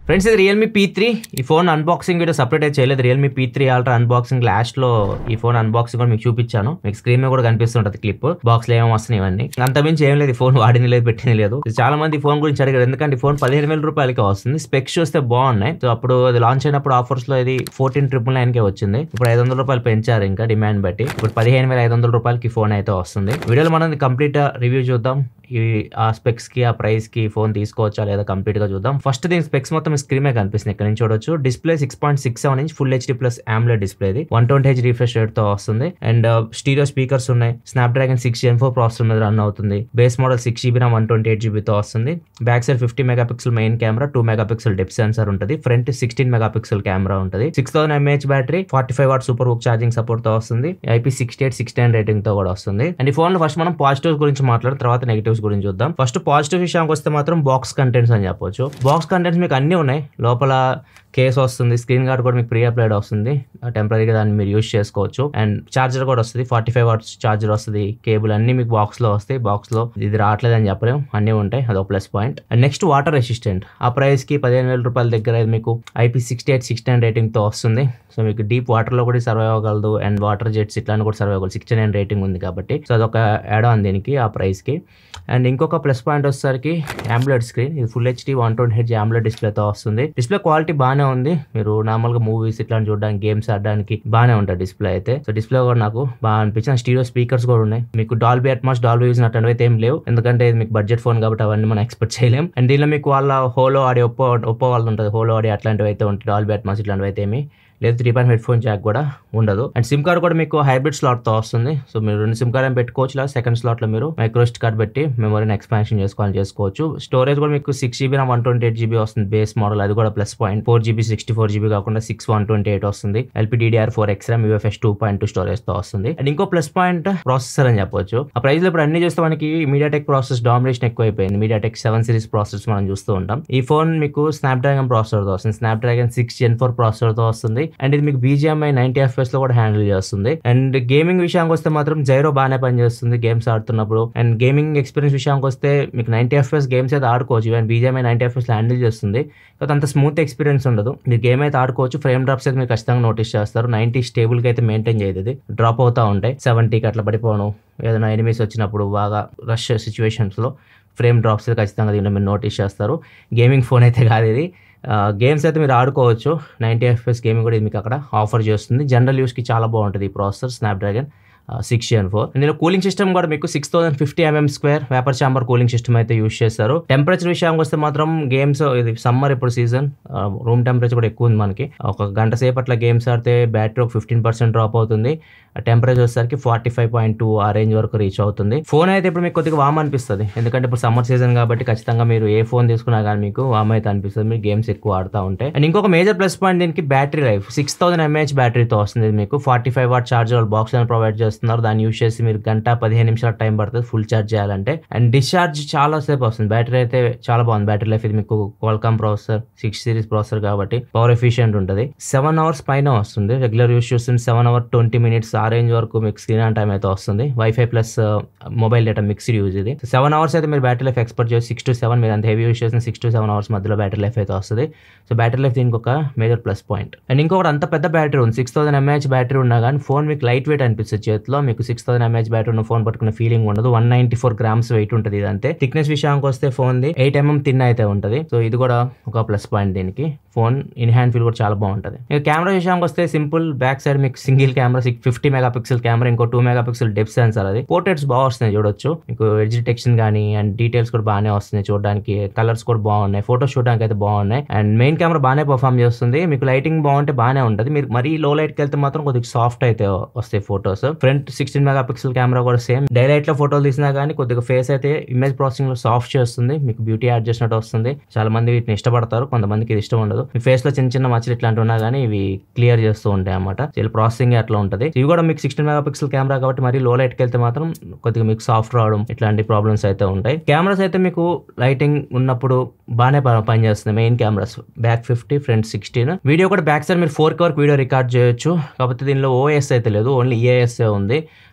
Friends ఇది Realme P3 ఈ phone unboxing video separate అయితే చేయలేదు. Realme P3 ultra unboxing last లో ఈ ఫోన్ అన్బాక్సింగ్ కూడా మీకు చూపించాను. మీకు స్క్రీన్ మీద కూడా కనిపిస్తుంటది క్లిప్, బాక్స్ లో ఏమో వస్తున్నాయి ఇవన్నీ. అంతమించి ఏం లేదు, ఈ ఫోన్ వాడింది లేదు, పెట్టింది లేదు. చాలా మంది ఈ ఫోన్ గురించి అడిగారు, ఎందుకంటే ఈ ఫోన్ 15,000 రూపాయలకి వస్తుంది. స్పెక్స్ చూస్తే బాగున్నాయి. సో అప్పుడు అది లాంచ్ అయినప్పుడు ఆఫర్స్ లో ఇది 14,999 కే వచ్చింది. ఇప్పుడు 500 రూపాయలు పెంచారు ఇంకా డిమాండ్ బట్టి. ఇప్పుడు 15,500 రూపాయలకి ఫోన్ అయితే వస్తుంది. వీడియోలో మనం కంప్లీట్ రివ్యూ చూద్దాం. ఆ స్పెక్స్ కి ఆ ప్రైస్ కి ఫోన్ తీసుకోవచ్చా లేదా కంప్లీట్ గా చూద్దాం. ఫస్ట్ దీని స్పెక్స్ మొత్తం స్క్రీన్ మీద కనిపిస్తుంది, ఇక్కడ నుంచి చూడొచ్చు. Display 6.67 inch full HD plus AMOLED display, 120Hz refresh rate తో వస్తుంది. అండ్ స్టీరియో స్పీకర్స్ ఉన్నాయి. స్నాప్డ్రాగన్ 6 Gen 4 ప్రాసెసర్ మీద రన్ అవుతుంది. Base model 6GB RAM 128GB తో వస్తుంది. Back side 50 megapixel main camera, 2 megapixel depth censor ఉంటుంది. ఫ్రంట్ 16 మెగాపిక్సెల్ కెమెరా ఉంటుంది. 6000 mAh battery, 45 what super hook charging support తో వస్తుంది. IP6869 రేటింగ్ తో కూడా వస్తుంది. అండ్ ఈ ఫోన్ లో ఫస్ట్ మనం పాజిటివ్స్ గురించి మాట్లాడిన తర్వాత నెగిటివ్స్ గురించి చూద్దాం. ఫస్ట్ పాజిటివ్ విషయానికి వస్తే మాత్రం బాక్స్ కంటెంట్స్ అని చెప్పొచ్చు. బాక్స్ కంటెంట్స్ మీకు అన్ని ఉన్నాయి. లోపల కేస్ వస్తుంది, స్క్రీన్ గార్డ్ కూడా మీకు ప్రీ అప్లైడ్ వస్తుంది. టెంపరీగా దాన్ని మీరు యూజ్ చేసుకోవచ్చు. అండ్ చార్జర్ కూడా వస్తుంది, 45 వాట్స్ చార్జర్ వస్తుంది. కేబుల్ అన్ని మీకు బాక్స్ లో వస్తాయి. బాక్స్ లో ఇది రావట్లేదు అని చెప్పలేం, అన్ని ఉంటాయి, అదో plus point. And next water resistant. ఆ ప్రైస్ కి 15,000 రూపాయల దగ్గర మీకు IP6869 రేటింగ్ తో వస్తుంది. సో మీకు డీప్ వాటర్ లో కూడా సర్వైవ్ అవ్వగలదు. అండ్ వాటర్ జెట్స్ ఇట్లా కూడా సర్వైవ్ అవ్వగలదు. 69 రేటింగ్ ఉంది కాబట్టి. సో అదొక యాడ్ ఆన్ దీనికి ఆ ప్రైస్ కి. అండ్ ఇంకొక ప్లస్ పాయింట్ వచ్చేసరికి AMOLED స్క్రీన్. ఇది full HD 120Hz AMOLED display తో వస్తుంది. డిస్ప్లే క్వాలిటీ బాగానే ఉంది. మీరు నార్మల్ గా మూవీస్ ఇట్లా చూడడానికి, గేమ్స్ ఆడడానికి బాగానే ఉంటుంది డిస్ప్లే అయితే. సో డిస్ప్లే కూడా నాకు బాగా అనిపించింది. స్టీరియో స్పీకర్స్ కూడా ఉన్నాయి. మీకు డాల్బీ అట్మాస్, డాల్బీ విజన్ అట్లాంటివి అయితే ఏం లేవు, ఎందుకంటే ఇది మీకు బడ్జెట్ ఫోన్ కాబట్టి అవన్నీ మనం ఎక్స్పెక్ట్ చేయలేం. అండ్ దీనిలో మీకు వాళ్ళ హోలో ఆడియో, ఒప్పో వాళ్ళది ఉంటుంది, హోలో ఆడియో అట్లాంటివి అయితే ఉంటాయి. డాల్బీ అట్మాస్ ఇట్లాంటివి అయితే ఏమి లేదు. 3.5 హెడ్ ఫోన్ జాక్ కూడా ఉండదు. అండ్ సిమ్ కార్డ్ కూడా మీకు హైబ్రిడ్ స్లాట్ తో వస్తుంది. సో మీరు 2 సిమ్ కార్డ్ పెట్టుకోవచ్చు. లేదా సెకండ్ స్లాట్ లో మీరు మైక్రోఎస్డి కార్డ్ పెట్టి మెమరీని ఎక్స్పాన్షన్ చేసుకోవచ్చు. స్టోరేజ్ కూడా మీకు 6GB RAM 128GB వస్తుంది బేస్ మోడల్, అది కూడా ప్లస్ పాయింట్. 4GB 64GB కాకుండా 6/128 వస్తుంది. LPDDR4 XRAM UFS 2.2 స్టోరేజ్ తో వస్తుంది. అండ్ ఇంకో ప్లస్ పాయింట్ ప్రాసెసర్ అని చెప్పొచ్చు. ఆ ప్రైస్ లో ఇప్పుడు అన్ని చూస్తే మనకి మీడియాటెక్ ప్రాసెస్ డామినేషన్ ఎక్కువైపోయింది. మీడియాటెక్ 7 సిరీస్ ప్రాసెస్ మనం చూస్తూ ఉంటాం. ఈ ఫోన్ మీకు స్నాప్డ్రాగన్ ప్రాసెసర్ తో వస్తుంది. స్నాప్డ్రాగన్ 6 Gen 4 ప్రాసెసర్ తో వస్తుంది. అండ్ ఇది మీకు BGMI 90 FPS లో కూడా హ్యాండిల్ చేస్తుంది. అండ్ గేమింగ్ విషయానికి వస్తే మాత్రం జైరో బాగానే పనిచేస్తుంది గేమ్స్ ఆడుతున్నప్పుడు. అండ్ గేమింగ్ ఎక్స్పీరియన్స్ విషయానికి వస్తే మీకు 90 FPS గేమ్స్ అయితే ఆడుకోవచ్చు. ఈవెన్ BGMI 90 FPS లో హ్యాండిల్ చేస్తుంది. కాబట్టి అంత స్మూత్ ఎక్స్పీరియన్స్ ఉండదు. మీరు గేమ్ అయితే ఆడుకోవచ్చు. ఫ్రేమ్ డ్రాప్స్ అయితే మీరు ఖచ్చితంగా నోటీస్ చేస్తారు. 90 స్టేబుల్ గా అయితే మెయింటైన్ చేయదు, డ్రాప్ అవుతా ఉంటాయి. 70కి అట్లా పడిపోవడం, ఏదైనా ఎనిమీస్ వచ్చినప్పుడు బాగా రష్ సిచ్యువేషన్స్ లో ఫ్రేమ్ డ్రాప్స్ ఖచ్చితంగా దీనిలో మీరు నోటీస్ చేస్తారు. గేమింగ్ ఫోన్ అయితే కాదు ఇది. గేమ్స్ అయితే మీరు ఆడుకోవచ్చు. 90 FPS గేమింగ్ కూడా ఇది మీకు అక్కడ ఆఫర్ చేస్తుంది. జనరల్ యూస్కి చాలా బాగుంటుంది ఈ ప్రాసెసర్ స్నాప్డ్రాగన్ 6 Gen 4. ఇందులో కూలింగ్ సిస్టమ్ కూడా మీకు 6050 mm² vapour chamber cooling system అయితే యూజ్ చేస్తారు. టెంపరేచర్ విషయానికి వస్తే మాత్రం గేమ్స్, ఇది సమ్మర్ ఇప్పుడు సీజన్, రూమ్ టెంపరేచర్ కూడా ఎక్కువ ఉంది మనకి. ఒక గంట సేపు అట్లా గేమ్స్ ఆడితే బ్యాటరీ ఒక 15% డ్రాప్ అవుతుంది. టెంపరేచర్ వచ్చేసరికి 45.2 ఆ రేంజ్ వరకు రీచ్ అవుతుంది. ఫోన్ అయితే ఇప్పుడు మీకు కొద్దిగా వామ్ అనిపిస్తుంది, ఎందుకంటే ఇప్పుడు సమ్మర్ సీజన్ కాబట్టి ఖచ్చితంగా మీరు ఏ ఫోన్ తీసుకున్నా కానీ మీకు వామ్ అయితే అనిపిస్తుంది, మీరు గేమ్స్ ఎక్కువ ఆడుతూ ఉంటాయి. అండ్ ఇంకొక మేజర్ ప్లస్ పాయింట్ దీనికి బ్యాటరీ లైఫ్. 6000 mAh బ్యాటరీతో వస్తుంది. మీకు 45 వాట్ చార్జర్ బాక్స్ అని ప్రొవైడ్ చేస్తున్నారు. దాన్ని యూజ్ చేసి మీరు గంట 15 నిమిషాల టైం పడుతుంది ఫుల్ ఛార్జ్ చేయాలంటే. అండ్ డిశ్చార్జ్ చాలా సేపు వస్తుంది. బ్యాటరీ అయితే చాలా బాగుంది బ్యాటరీ లైఫ్. ఇది మీకు క్వాల్కామ్ ప్రాసెసర్ 6 సిరీస్ ప్రాసెసర్ కాబట్టి పవర్ ఎఫిషియెంట్ ఉంటుంది. 7 hours పైన వస్తుంది. రెగ్యులర్ యూజ్ చూస్తుంది 7 hours 20 minutes ఆ రేంజ్ వరకు మీకు స్క్రీన్ ఆన్ టైం అయితే వస్తుంది. Wifi plus mobile data mixed use ఇది. 7 hours అయితే మీరు బ్యాటరీ లైఫ్ ఎక్స్పెక్ట్ చేసి 6 to 7 మీరు అంత హెవీ యూజ్ చేసిన 6 to 7 hours మధ్యలో బ్యాటరీ లైఫ్ అయితే వస్తుంది. సో బ్యాటరీ లైఫ్ దీనికి ఒక మేజర్ ప్లస్ పాయింట్. అండ్ ఇంకొకటి అంత పెద్ద బ్యాటరీ ఉంది, 6000 mAh బ్యాటరీ ఉన్నా కానీ ఫోన్ మీకు లైట్ వెయిట్ అనిపిస్తుంది చేతిలో. మీకు 6000 mAh బ్యాటరీ ఉన్న ఫోన్ పట్టుకున్న ఫీలింగ్ ఉండదు. 194 grams వెయిట్ ఉంటుంది ఇది అంతే. థిక్నెస్ విషయానికి వస్తే ఫోన్ ది 8 mm థిన్ అయితే ఉంటుంది. సో ఇది కూడా ఒక ప్లస్ పాయింట్ దీనికి. ఫోన్ ఇన్ హ్యాండ్ ఫీల్ కూడా చాలా బాగుంటుంది. ఇక కెమెరా విషయానికి వస్తే సింపుల్, బ్యాక్ సైడ్ మీకు సింగిల్ కెమెరా 50 మెగాపిక్సెల్ కెమెరా, ఇంకో 2 మెగాపిక్సెల్ డెప్త్ సెన్సార్. అది పోర్ట్రేట్స్ బాగా వస్తున్నాయి చూడొచ్చు. మీకు ఎడ్జ్ డిటెక్షన్ కానీ అండ్ డీటెయిల్స్ కూడా బాగానే వస్తున్నాయి చూడడానికి. కలర్స్ కూడా బాగున్నాయి, ఫోటోస్ చూడడానికి అయితే బాగున్నాయి. అండ్ మెయిన్ కెమెరా బాగానే పర్ఫామ్ చేస్తుంది. మీకు లైటింగ్ బాగుంటే బాగానే ఉంటుంది. మీరు మరీ లో లైట్కి వెళ్తే మాత్రం కొద్దిగా సాఫ్ట్ అయితే వస్తాయి ఫోటోస్. ఫ్రంట్ 16 మెగాపిక్సెల్ కెమెరా కూడా సేమ్. డైలైట్ లో ఫోటోలు తీసినా కానీ కొద్దిగా ఫేస్ అయితే ఇమేజ్ ప్రాసెసింగ్ లో సాఫ్ట్ చేస్తుంది. మీకు బ్యూటీ యాడ్ చేసినట్టు వస్తుంది. చాలా మంది వీటిని ఇష్టపడతారు, కొంతమందికి ఇది ఇష్టం ఉండదు. మీ ఫేస్ లో చిన్న చిన్న మచ్చలు ఇట్లాంటి ఉన్నా కానీ ఇవి క్లియర్ చేస్తూ ఉంటాయి అన్నమాట. ప్రాసెసింగ్ అట్లా ఉంటుంది. ఇవి కూడా మీకు 16 మెగాపిక్సెల్ కెమెరా కాబట్టి మరి లో లైట్కి వెళ్తే మాత్రం కొద్దిగా మీకు సాఫ్ట్ రావడం ఇట్లాంటి ప్రాబ్లమ్స్ అయితే ఉంటాయి. కెమెరాస్ అయితే మీకు లైటింగ్ ఉన్నప్పుడు బాగానే పనిచేస్తుంది. Main cameras back 50, front 16. Video కూడా బ్యాక్ సైడ్ మీరు 4K వరకు వీడియో రికార్డ్ చేయొచ్చు. కాకపోతే దీనిలో OS అయితే లేదు, ఓన్లీ EIS ఉంది.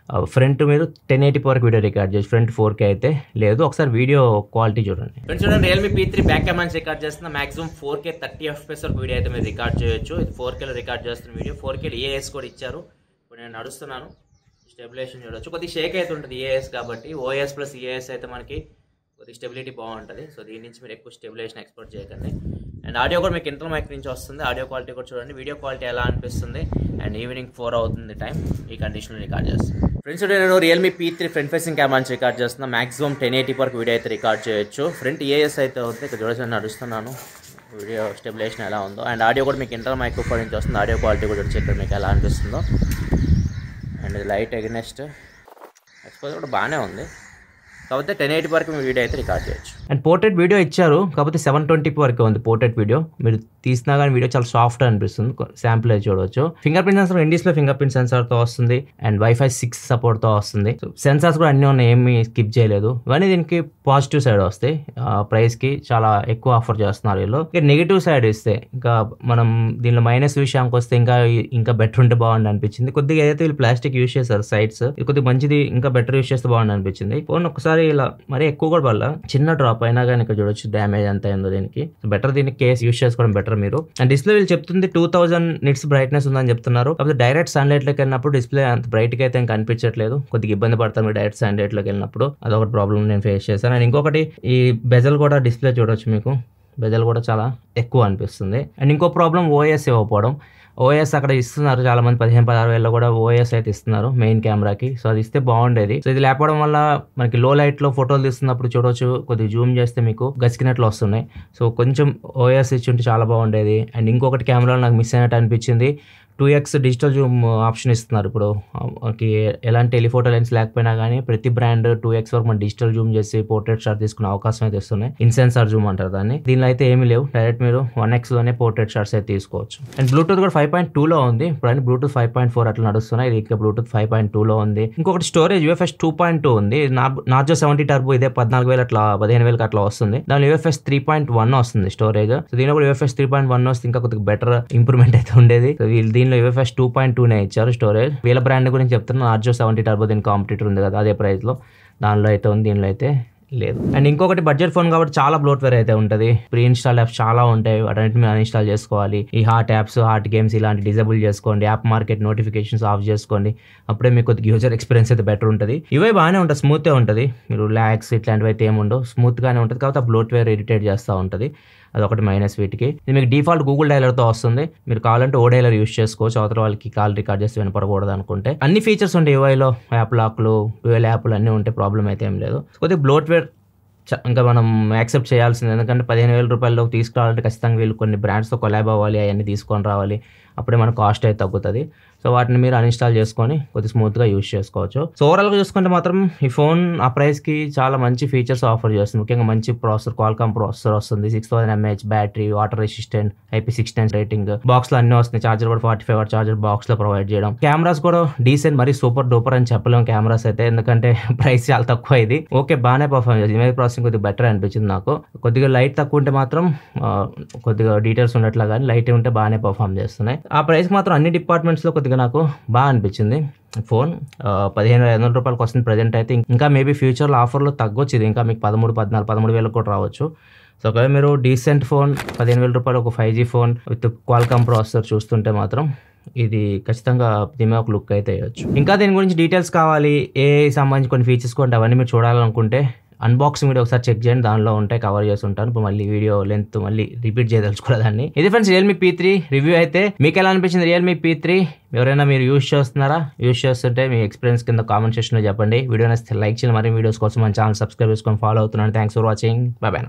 ఫ్రంట్ మీరు 1080p వరకు వీడియో రికార్డ్ చేయొచ్చు, ఫ్రంట్ 4K అయితే లేదు. ఒకసారి వీడియో క్వాలిటీ చూడండి ఫ్రెండ్స్. చూడండి రియల్మీ P3 బ్యాక్ కెమెరా నుంచి రికార్డ్ చేస్తున్న మాక్సిమం 4K 30fps వరకు వీడియో అయితే మీరు రికార్డ్ చేయొచ్చు. ఇది 4Kలో రికార్డ్ చేస్తున్న వీడియో. 4Kలో EAS కూడా ఇచ్చారు. ఇప్పుడు నేను నడుస్తున్నాను, స్టెబిలేషన్ చూడొచ్చు. కొద్దిగా షేక్ అయితే ఉంటుంది EAS కాబట్టి. OS ప్లస్ EAS అయితే మనకి కొద్దిగా స్టెబిలిటీ బాగుంటుంది. సో దీని నుంచి మీరు ఎక్కువ స్టెబిలేషన్ ఎక్స్పెక్ట్ చేయకండి. అండ్ ఆడియో కూడా మీకు ఇంటర్ మైక్ నుంచి వస్తుంది. ఆడియో క్వాలిటీ కూడా చూడండి. వీడియో క్వాలిటీ ఎలా అనిపిస్తుంది. అండ్ ఈవినింగ్ 4 అవుతుంది టైం. ఈ కండిషన్లో రికార్డ్ చేస్తాను ఫ్రెండ్స్. నేను Realme P3 front facing camera నుంచి రికార్డ్ చేస్తున్నా. మాక్సిమం 1080p వరకు వీడియో అయితే రికార్డ్ చేయొచ్చు. ఫ్రంట్ EAS అయితే అవుతుంది. ఇక్కడ చూడొచ్చు, నడుస్తున్నాను. వీడియో స్టెబిలేషన్ ఎలా ఉందో. అండ్ ఆడియో కూడా మీకు ఇంటర్ మైక్రోఫోన్ నుంచి వస్తుంది. ఆడియో క్వాలిటీ కూడా చూడొచ్చు ఇక్కడ మీకు ఎలా అనిపిస్తుందో. అండ్ లైట్ ఎగ్నెస్ట్ ఎక్స్పోజర్ కూడా బాగానే ఉంది. కాకపోతే 1080p వరకు వీడియో అయితే రికార్డ్ చేయొచ్చు. అండ్ పోర్ట్రేట్ వీడియో ఇచ్చారు, కాకపోతే 720p వరకు ఉంది పోర్ట్రేట్ వీడియో. మీరు తీసినా కానీ వీడియో చాలా సాఫ్ట్ అనిపిస్తుంది. శాంపుల్ అయితే చూడవచ్చు. ఫింగర్ ప్రింట్ సెన్సార్ ఇండిస్లో ఫింగర్ ప్రింట్ సెన్సార్తో వస్తుంది. అండ్ Wi-Fi 6 సపోర్ట్తో వస్తుంది. సెన్సార్స్ కూడా అన్నీ ఉన్నాయి, ఏమీ స్కిప్ చేయలేదు. ఇవన్నీ దీనికి పాజిటివ్ సైడ్ వస్తాయి. ప్రైస్కి చాలా ఎక్కువ ఆఫర్ చేస్తున్నారు వీళ్ళు. ఇక నెగిటివ్ సైడ్ ఇస్తే ఇంకా మనం దీనిలో మైనస్ విషయానికి వస్తే ఇంకా బెటర్ ఉంటే బాగుండి అనిపించింది. కొద్దిగా ఏదైతే వీళ్ళు ప్లాస్టిక్ యూస్ చేశారు సైడ్స్, ఇది కొద్దిగా మంచిది, ఇంకా బెటర్ యూస్ చేస్తే బాగుండి అనిపించింది. ఫోన్ ఒకసారి ఇలా మరీ ఎక్కువ కూడా వల్ల చిన్న డ్రాప్ అయినా కానీ ఇక్కడ చూడొచ్చు డ్యామేజ్ ఎంత అయిందో దీనికి. బెటర్ దీనికి కేస్ యూస్ చేసుకోవడం బెటర్ మీరు. అండ్ డిస్ప్లే వీళ్ళు చెప్తుంది 2000 నిట్స్ బ్రైట్నెస్ ఉందని చెప్తున్నారు. కాకపోతే డైరెక్ట్ సన్లైట్ లోకి వెళ్ళినప్పుడు డిస్ప్లే అంత బ్రైట్ గా అయితే కనిపించట్లేదు. కొద్దిగా ఇబ్బంది పడతారు మీరు డైరెక్ట్ సన్లైట్ లోకి వెళ్ళినప్పుడు. అదొకటి ప్రాబ్లం నేను ఫేస్ చేశాను. అండ్ ఇంకొకటి ఈ బెజల్ కూడా డిస్ప్లే చూడొచ్చు, మీకు బెజల్ కూడా చాలా ఎక్కువ అనిపిస్తుంది. అండ్ ఇంకో ప్రాబ్లం OS ఇవ్వకపోవడం. OS అక్కడ ఇస్తున్నారు చాలా మంది, 15-16 వేలలో కూడా OS అయితే ఇస్తున్నారు మెయిన్ కెమెరాకి. సో అది ఇస్తే బాగుండేది. సో ఇది లేకపోవడం వల్ల మనకి లో లైట్ లో ఫోటోలు తీస్తున్నప్పుడు చూడొచ్చు, కొద్దిగా జూమ్ చేస్తే మీకు గచ్చినట్లు వస్తున్నాయి. సో కొంచెం OS ఇచ్చి ఉంటే చాలా బాగుండేది. అండ్ ఇంకొకటి కెమెరాలో నాకు మిస్ అయినట్టు అనిపించింది, 2x డిజిటల్ జూమ్ ఆప్షన్ ఇస్తున్నారు. ఇప్పుడు మనకి ఎలాంటి టెలిఫోటో లెన్స్ లేకపోయినా కానీ ప్రతి బ్రాండ్ 2x వరకు మన డిజిటల్ జూమ్ చేసి పోర్ట్రేట్ షాట్ తీసుకునే అవకాశం అయితే ఇస్తున్నాయి. ఇన్సెన్సార్ జూమ్ అంటారు దాన్ని. దీనిలో అయితే ఏమీ లేవు, డైరెక్ట్ మీరు 1x లోనే పోర్ట్రేట్ షాట్స్ అయితే తీసుకోవచ్చు. అండ్ బ్లూటూత్ కూడా 5.2లో ఉంది. ఇప్పుడు బ్లూటూత్ 5.4 అట్లా నడుస్తున్నాయి. ఇది ఇంకా బ్లూటూత్ 5.2లో ఉంది. ఇంకొకటి స్టోరేజ్ UFS 2.2 ఉంది. నార్జో 70 టర్బో ఇదే 14,000 అట్లా 15,000 అట్లా వస్తుంది. దానిలో UFS 3.1 వస్తుంది స్టోరేజ్. సో దీనిలో కూడా UFS 3.1 వస్తే ఇంకా కొద్దిగా బెటర్ ఇంప్రూవ్మెంట్ అయితే ఉండేది. సో దీనిలో UFS 2.2నే ఇచ్చారు స్టోరేజ్. వీళ్ళ బ్రాండ్ గురించి చెప్తున్నా. నార్జో 70 టర్బో దీని కాంపిటీటర్ ఉంది కదా, అదే ప్రైస్ లో దానిలో అయితే ఉంది, దీనిలో అయితే లేదు. అండ్ ఇంకొకటి బడ్జెట్ ఫోన్ కాబట్టి చాలా బ్లోట్వేర్ అయితే ఉంటుంది. ప్రీ ఇన్స్టాల్ యాప్స్ చాలా ఉంటాయి, వాటన్నిటి మీరు అన్ఇన్స్టాల్ చేసుకోవాలి. ఈ హాట్ యాప్స్, హాట్ గేమ్స్ ఇలాంటి డిజేబుల్ చేసుకోండి. యాప్ మార్కెట్ నోటిఫికేషన్స్ ఆఫ్ చేసుకోండి. అప్పుడే మీకు కొద్దిగా యూజర్ ఎక్స్పీరియన్స్ అయితే బెటర్ ఉంటుంది. ఇవే బాగానే ఉంటుంది, స్మూత్గా ఉంటుంది. మీరు ల్యాగ్స్ ఇట్లాంటివి అయితే ఏముండవు, స్మూత్గానే ఉంటుంది. కాబట్టి ఆ బ్లోట్వేర్ ఇరిటేట్ చేస్తూ ఉంటుంది. అదొకటి మైనస్ వీటికి. ఇది మీకు డిఫాల్ట్ గూగుల్ డైలర్తో వస్తుంది. మీరు కావాలంటే ఓ డైలర్ యూస్ చేసుకోవచ్చు, అవతల వాళ్ళకి కాల్ రికార్డ్ చేసి వినపడకూడదు అనుకుంటే. అన్ని ఫీచర్స్ ఉంటాయి యూఐలో, యాప్ లాక్లు, డ్యూయల్ యాప్లు అన్నీ ఉంటాయి, ప్రాబ్లం అయితే ఏం లేదు. కొద్దిగా బ్లోట్వేర్ ఇంకా మనం యాక్సెప్ట్ చేయాల్సింది. ఎందుకంటే 15,000 రూపాయల్లో తీసుకురావాలంటే ఖచ్చితంగా వీళ్ళు కొన్ని బ్రాండ్స్తో కొలాబ్ అవ్వాలి, అవన్నీ తీసుకొని రావాలి. అప్పుడే మన కాస్ట్ అయితే తగ్గుతుంది. సో వాటిని మీరు అన్ఇన్స్టాల్ చేసుకొని కొద్దిగా స్మూత్గా యూస్ చేసుకోవచ్చు. సో ఓవరాల్గా చూసుకుంటే మాత్రం ఈ ఫోన్ ఆ ప్రైస్కి చాలా మంచి ఫీచర్స్ ఆఫర్ చేస్తుంది. ముఖ్యంగా మంచి ప్రాసెసర్, క్వాల్కామ్ ప్రాసెసర్ వస్తుంది. 6000 mAh battery, water resistant, IP69 rating. బాక్స్లో అన్నీ వస్తున్నాయి. చార్జర్ కూడా 45 వాట్ చార్జర్ బాక్స్లో ప్రొవైడ్ చేయడం. కెమెరాస్ కూడా డీసెంట్, మరి సూపర్ డూపర్ అని చెప్పలేము కెమెరాస్ అయితే, ఎందుకంటే ప్రైస్ చాలా తక్కువ. ఇది ఓకే, బాగానే పర్ఫార్మ్ చేస్తుంది. ఇమేజ్ ప్రాసెసింగ్ కొద్దిగా బెటర్ అనిపించింది నాకు. కొద్దిగా లైట్ తక్కువ ఉంటే మాత్రం కొద్దిగా డీటెయిల్స్ ఉన్నట్లా, కానీ లైట్ ఉంటే బాగానే పర్ఫార్మ్ చేస్తున్నాయి. ఆ ప్రైస్ మాత్రం అన్ని డిపార్ట్మెంట్స్లో కొద్దిగా నాకు బాగా అనిపించింది. ఫోన్ 15,500 రూపాయలకి వస్తుంది ప్రజెంట్ అయితే. ఇంకా మేబీ ఫ్యూచర్లో ఆఫర్లో తగ్గొచ్చు. ఇది ఇంకా మీకు 13,000 కూడా రావచ్చు. సో ఒకవేళ మీరు డీసెంట్ ఫోన్ 15,000 రూపాయలు ఒక 5G phone with Qualcomm processor చూస్తుంటే మాత్రం ఇది ఖచ్చితంగా దీని ఒక లుక్ అయితే వేయచ్చు. ఇంకా దీని గురించి డీటెయిల్స్ కావాలి, సంబంధించి కొన్ని ఫీచర్స్ కూడా అవన్నీ మీరు చూడాలనుకుంటే అన్బాక్సింగ్ వీడియో ఒకసారి చెక్ చేయండి, దానిలో ఉంటాయి, కవర్ చేసి ఉంటాను. ఇప్పుడు మళ్ళీ వీడియో లెంత్ మళ్ళీ రిపీట్ చేయదలుచుకోలేదాన్ని. ఇది ఫ్రెండ్స్ రియల్మీ P3 రివ్యూ అయితే. మీకు ఎలా అనిపించింది రియల్మీ P3? ఎవరైనా మీరు యూస్ చేస్తున్నారా? యూస్ చేస్తుంటే మీ ఎక్స్పీరియన్స్ కింద కామెంట్ సెక్షన్లో చెప్పండి. వీడియో నచ్చితే లైక్ చేయండి. మరిన్ని వీడియోస్ కోసం మన ఛానల్ సబ్స్క్రైబ్ చేసుకొని ఫాలో అవుతున్నాను. Thanks for watching. By by.